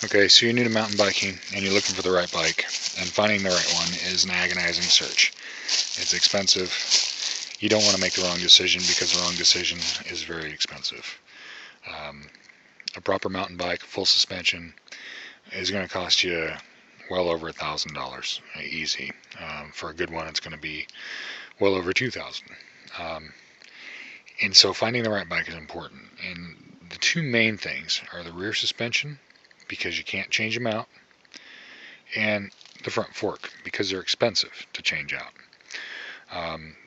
Okay, so you're new to mountain biking and you're looking for the right bike, and finding the right one is an agonizing search. It's expensive. You don't want to make the wrong decision because the wrong decision is very expensive. Um, a proper mountain bike, full suspension, is going to cost you well over $1,000 easy. For a good one, it's going to be well over 2,000. Um, and so finding the right bike is important. And the two main things are the rear suspension, because you can't change them out, and the front fork, because they're expensive to change out.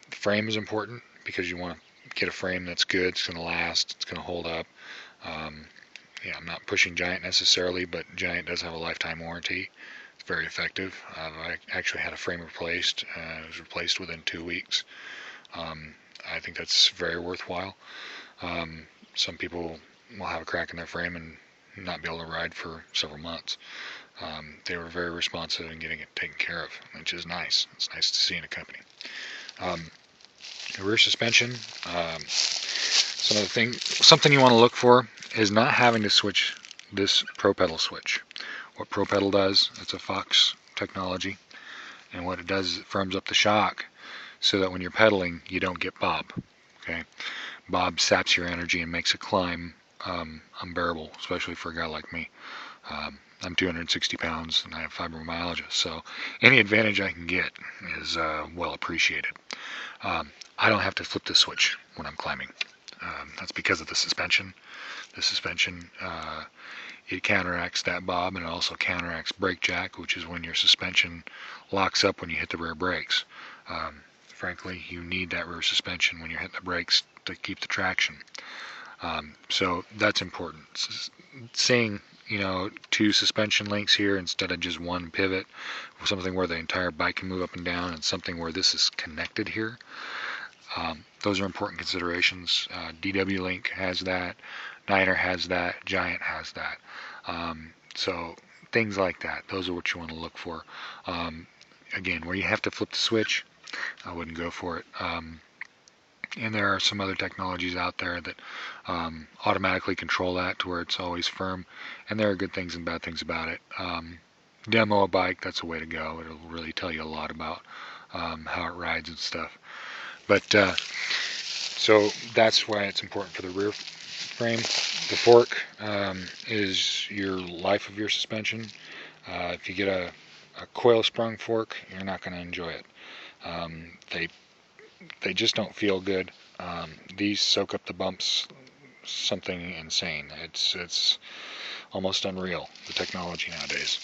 The frame is important because you want to get a frame that's good, it's going to last, it's going to hold up. Yeah, I'm not pushing Giant necessarily, but Giant does have a lifetime warranty. It's very effective. I actually had a frame replaced. It was replaced within 2 weeks. I think that's very worthwhile. Some people will have a crack in their frame and not be able to ride for several months. They were very responsive in getting it taken care of, which is nice. It's nice to see in a company. The rear suspension, something you want to look for is not having to switch this Pro Pedal switch. What Pro Pedal does, it's a Fox technology, and what it does is it firms up the shock so that when you're pedaling, you don't get bob. Okay, bob saps your energy and makes a climb unbearable, especially for a guy like me. I'm 260 pounds and I have fibromyalgia, so any advantage I can get is well appreciated. I don't have to flip the switch when I'm climbing. That's because of the suspension. The suspension, it counteracts that bob, and it also counteracts brake jack, which is when your suspension locks up when you hit the rear brakes. Frankly, you need that rear suspension when you're hitting the brakes to keep the traction. So that's important. Seeing, two suspension links here instead of just one pivot, something where the entire bike can move up and down, and something where this is connected here. Those are important considerations. DW Link has that, Niner has that, Giant has that. So things like that, those are what you want to look for. Again, where you have to flip the switch, I wouldn't go for it. And there are some other technologies out there that automatically control that to where it's always firm, and there are good things and bad things about it. Demo a bike, that's a way to go. It'll really tell you a lot about how it rides and stuff. But so that's why it's important for the rear frame. The fork is your life of your suspension. If you get a coil sprung fork, you're not going to enjoy it. They just don't feel good. These soak up the bumps, something insane. It's almost unreal, the technology nowadays.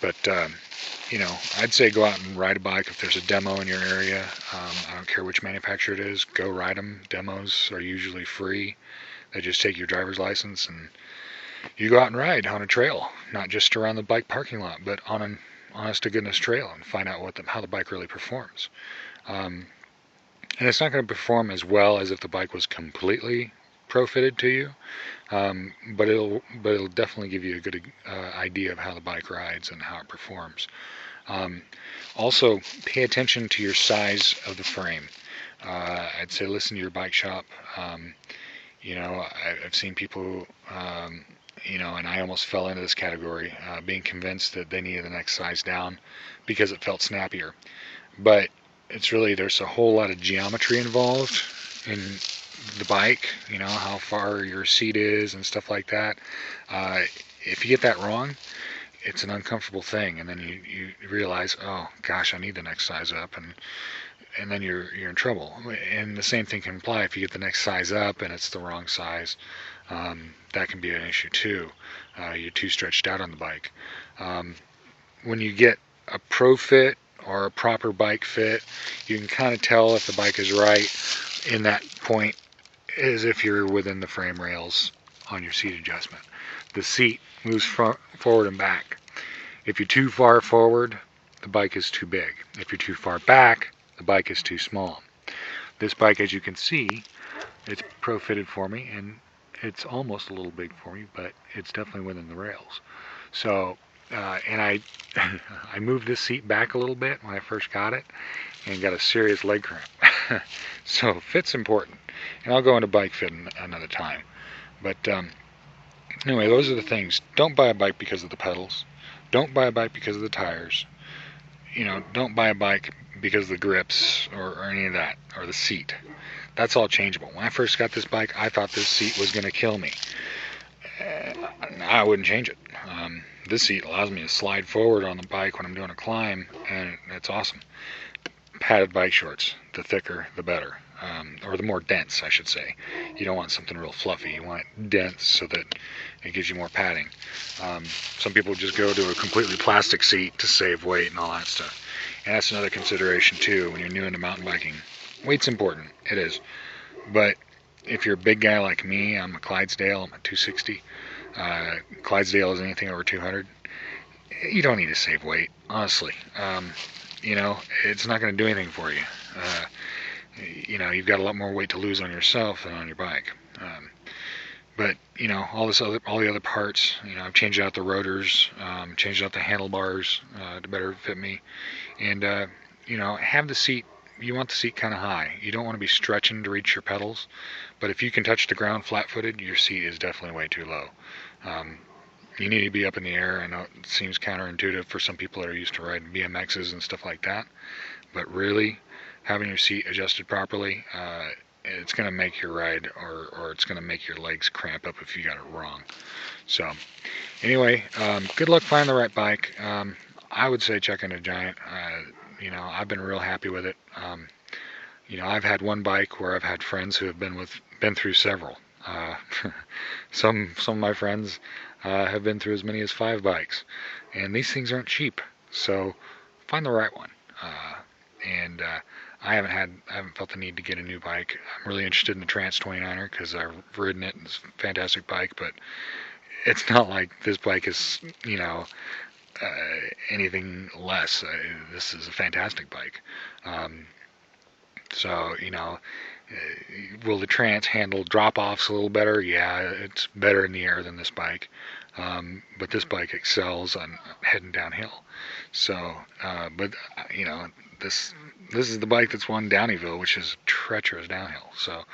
But I'd say go out and ride a bike if there's a demo in your area. I don't care which manufacturer it is, go ride them. Demos are usually free. They just take your driver's license and you go out and ride on a trail, not just around the bike parking lot, but on an honest-to-goodness trail, and find out how the bike really performs. And it's not going to perform as well as if the bike was completely pro-fitted to you, but it'll definitely give you a good idea of how the bike rides and how it performs. Also, pay attention to your size of the frame. I'd say listen to your bike shop. I've seen people, and I almost fell into this category, being convinced that they needed the next size down because it felt snappier. But there's a whole lot of geometry involved in the bike, how far your seat is and stuff like that. If you get that wrong, it's an uncomfortable thing, and then you realize, oh gosh, I need the next size up, and then you're in trouble. And the same thing can apply if you get the next size up and it's the wrong size. That can be an issue too. You're too stretched out on the bike. When you get a pro fit or a proper bike fit, you can kind of tell if the bike is right in that point as if you're within the frame rails on your seat adjustment. The seat moves forward and back. If you're too far forward, the bike is too big. If you're too far back, the bike is too small. This bike, as you can see, it's pro fitted for me, and it's almost a little big for me, but it's definitely within the rails. So and I moved this seat back a little bit when I first got it and got a serious leg cramp. So fit's important, and I'll go into bike fit another time. But Anyway, those are the things. Don't buy a bike because of the pedals. Don't buy a bike because of the tires. Don't buy a bike because of the grips or any of that, or the seat. That's all changeable. When I first got this bike, I thought this seat was going to kill me. I wouldn't change it. This seat allows me to slide forward on the bike when I'm doing a climb, and it's awesome. Padded bike shorts. The thicker, the better. Or the more dense, I should say. You don't want something real fluffy. You want it dense so that it gives you more padding. Some people just go to a completely plastic seat to save weight and all that stuff. And that's another consideration too when you're new into mountain biking. Weight's important. It is. But if you're a big guy like me, I'm a Clydesdale. I'm a 260. Clydesdale is anything over 200. You don't need to save weight, honestly. It's not going to do anything for you. You've got a lot more weight to lose on yourself than on your bike. But all the other parts, I've changed out the rotors, changed out the handlebars to better fit me, and have the seat. You want the seat kind of high. You don't want to be stretching to reach your pedals, but if you can touch the ground flat-footed, your seat is definitely way too low. You need to be up in the air. I know it seems counterintuitive for some people that are used to riding BMXs and stuff like that, but really, having your seat adjusted properly, it's going to make your ride, or it's going to make your legs cramp up if you got it wrong. So, anyway, good luck finding the right bike. I would say check into Giant. I've been real happy with it. I've had one bike where I've had friends who have been through several. Some of my friends have been through as many as 5 bikes, and these things aren't cheap. So, find the right one. I haven't felt the need to get a new bike. I'm really interested in the Trance 29er because I've ridden it and it's a fantastic bike, but it's not like this bike is, anything less. This is a fantastic bike. Will the Trance handle drop-offs a little better? Yeah, it's better in the air than this bike. But this bike excels on heading downhill. So, this is the bike that's won Downeyville, which is treacherous downhill. So,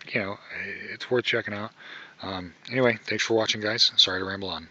it's worth checking out. Anyway, thanks for watching, guys. Sorry to ramble on.